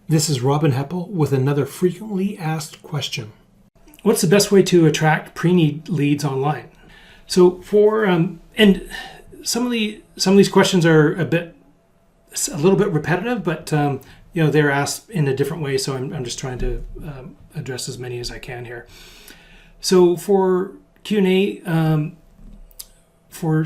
This is Robin Heppel with another frequently asked question. What's the best way to attract pre-need leads online? So and some of these questions are a little bit repetitive, but they're asked in a different way. So I'm just trying to address as many as I can here. So for Q&A, for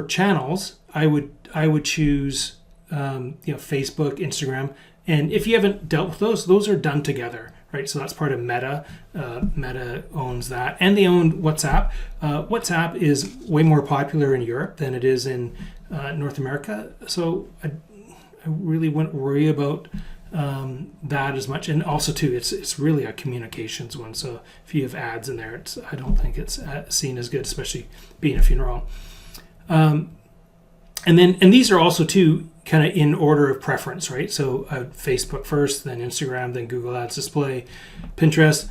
channels, I would choose Facebook, Instagram. And if you haven't dealt with those are done together, right? So that's part of Meta. Meta owns that, and they own WhatsApp. WhatsApp is way more popular in Europe than it is in North America. So I really wouldn't worry about that as much. And also too, it's really a communications one. So if you have ads in there, I don't think it's seen as good, especially being a funeral. And these are also too kind of in order of preference, right? So Facebook first, then Instagram, then Google Ads Display, Pinterest,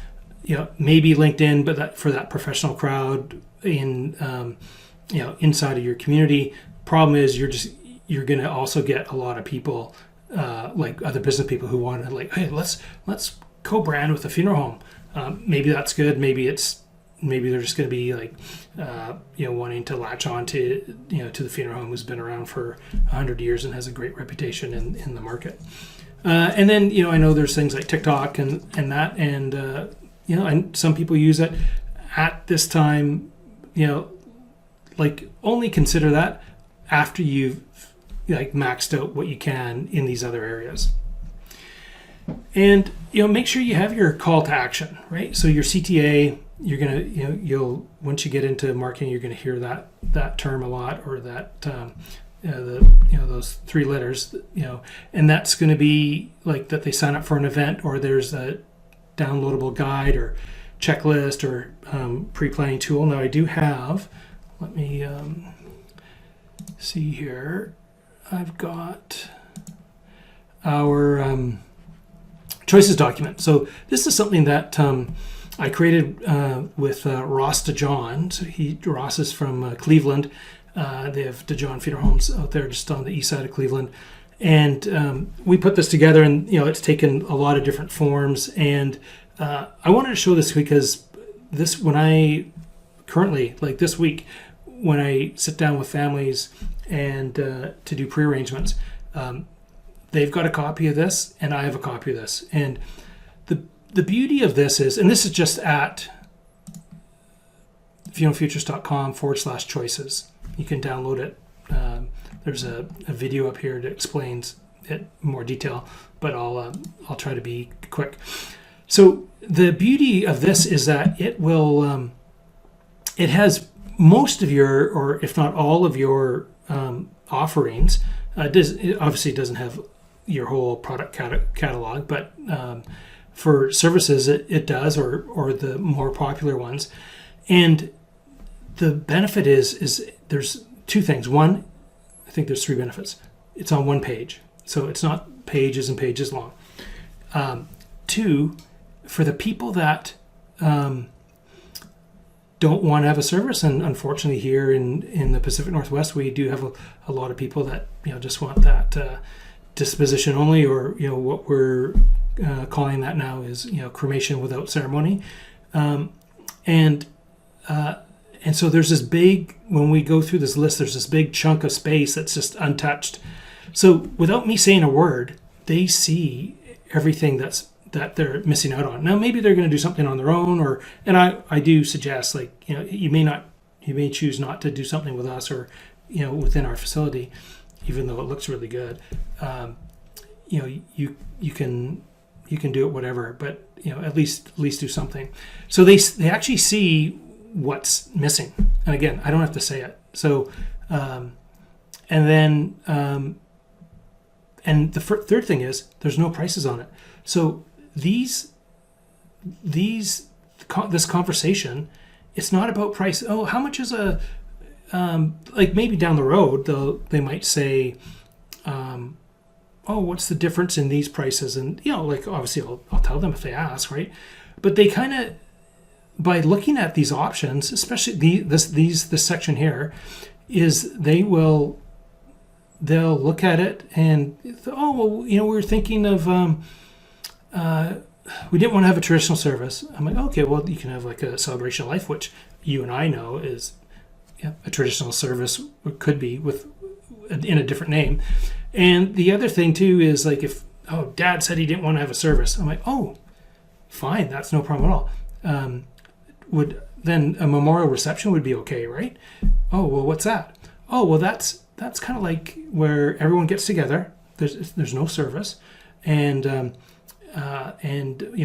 maybe LinkedIn, but for that professional crowd in inside of your community. Problem is you're going to also get a lot of people like other business people who want to hey, let's co-brand with a funeral home. Maybe that's good. Maybe they're just going to be wanting to latch on to to the funeral home who's been around for 100 years and has a great reputation in the market. And then I know there's things like TikTok and that, and and some people use it at this time. Only consider that after you've maxed out what you can in these other areas. And make sure you have your call to action, right? So your CTA. You're gonna, you'll once you get into marketing, you're gonna hear that term a lot, or that those three letters, and that's gonna be like that they sign up for an event, or there's a downloadable guide or checklist or pre-planning tool. Now I do have, let me see here. I've got our choices document. So this is something that I created with Ross DeJohn. So Ross is from Cleveland. They have DeJohn Funeral Homes out there just on the east side of Cleveland. And we put this together, and it's taken a lot of different forms. And I wanted to show this because this week, when I sit down with families and to do pre-arrangements, they've got a copy of this, and I have a copy of this. And the beauty of this is, and this is just at funeralfutures.com/choices. You can download it. There's a video up here that explains it in more detail, but I'll try to be quick. So the beauty of this is that it will, it has most of your, or if not all of your offerings. It obviously doesn't have your whole product catalog, but for services, it does, or the more popular ones. And the benefit is there's two things. One, I think there's three benefits. It's on one page, so it's not pages and pages long. Two, for the people that don't want to have a service, and unfortunately here in the Pacific Northwest, we do have a lot of people that just want that disposition only, or what we're calling that now is cremation without ceremony, and so there's this big, when we go through this list, there's this big chunk of space that's just untouched. So without me saying a word, they see everything that they're missing out on. Now maybe they're going to do something on their own, and I do suggest, you may choose not to do something with us or within our facility, even though it looks really good. You can do it whatever, but at least do something. So they actually see what's missing, and again, I don't have to say it. So and the third thing is there's no prices on it. So this conversation, it's not about price. Oh, how much is a maybe down the road they might say, oh, what's the difference in these prices? And obviously I'll tell them if they ask, right? But they kind of, by looking at these options, especially this section here, is they will they'll look at it and, oh, well, we were thinking of, we didn't want to have a traditional service. I'm like, okay, well, you can have like a celebration of life, which you and I know is a traditional service, or could be in a different name. And the other thing too is like, if, oh, Dad said he didn't want to have a service. I'm like, oh, fine, that's no problem at all. Would then a memorial reception would be okay, right? Oh, well, what's that? Oh, well, that's kind of like where everyone gets together. There's no service, and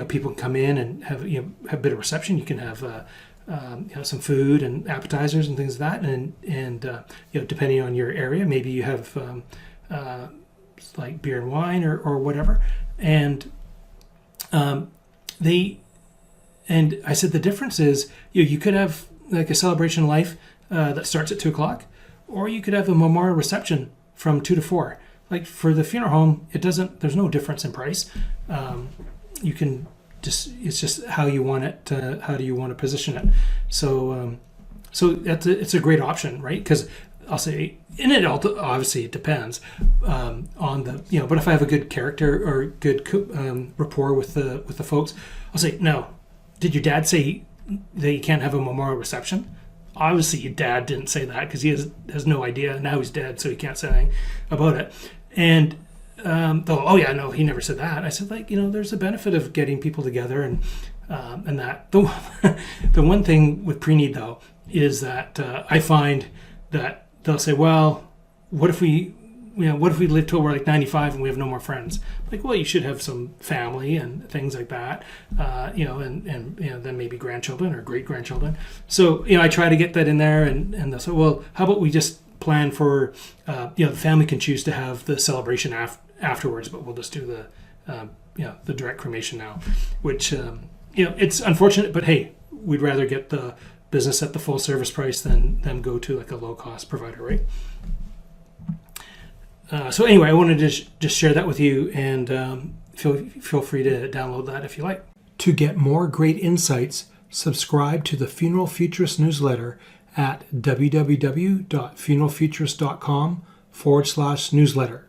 people can come in and have have a bit of reception. You can have some food and appetizers and things like that, and depending on your area, maybe you have like beer and wine or whatever, and And I said the difference is you could have like a celebration of life that starts at 2:00, or you could have a memorial reception from 2 to 4. Like for the funeral home, there's no difference in price. You can it's just how you want it. How do you want to position it? So it's a great option, right? Because I'll say, and it obviously it depends on the But if I have a good character or good rapport with the folks, I'll say, no. Did your dad say that you can't have a memorial reception? Obviously, your dad didn't say that because he has no idea. Now he's dead, so he can't say anything about it. And oh yeah, no, he never said that. I said, there's a benefit of getting people together and that. The one thing with pre-need though is that I find that they'll say, well, what if we live till we're like 95 and we have no more friends? Like, well, you should have some family and things like that, and then maybe grandchildren or great grandchildren. So I try to get that in there, and they'll say, well, how about we just plan for the family can choose to have the celebration afterwards, but we'll just do the direct cremation now, which it's unfortunate, but hey, we'd rather get the business at the full service price than go to like a low cost provider, right? So anyway, I wanted to just share that with you, and feel free to download that if you like. To get more great insights, subscribe to the Funeral Futurist newsletter at www.funeralfuturist.com/newsletter.